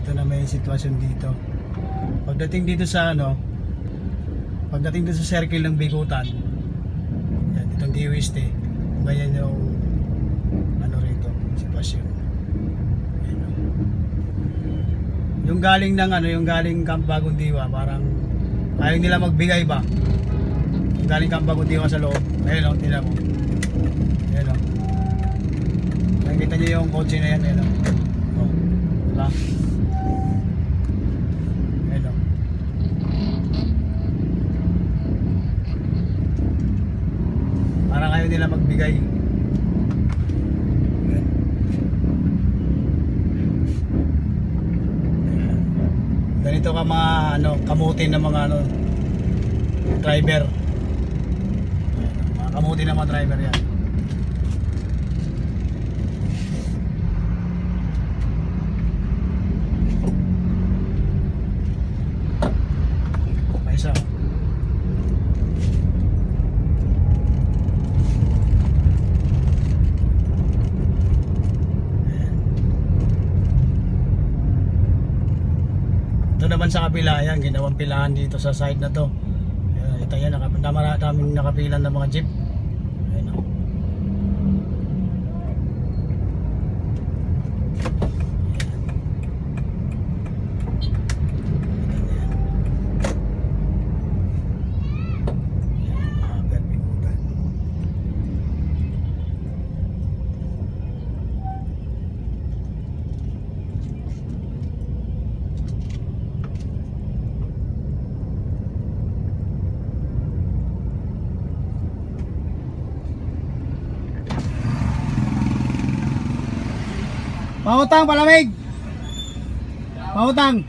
Ito na may sitwasyon dito. Pagdating dito sa pagdating dito sa circle ng Bikutan, yan, itong DOST, ganyan yung rito, sitwasyon. Yan, no? Yung galing ng yung galing Camp Bagong Diwa, parang ayaw nila magbigay ba? Yung galing Camp Bagong Diwa sa loob, ayun, tila mo. Ayun, nakikita niyo yung kotse na yan, ayun, diba? Ayun, parang ayaw nila magbigay. Ganito ka mga kamuti ng mga driver. Mga kamuti ng mga driver yan. May isa. Ito naman sa kapila, yan, ginawang pilahan dito sa side na to. Ito yan, daming nakapilan ng mga jeep. Ayan, Pautang palamig. Pautang.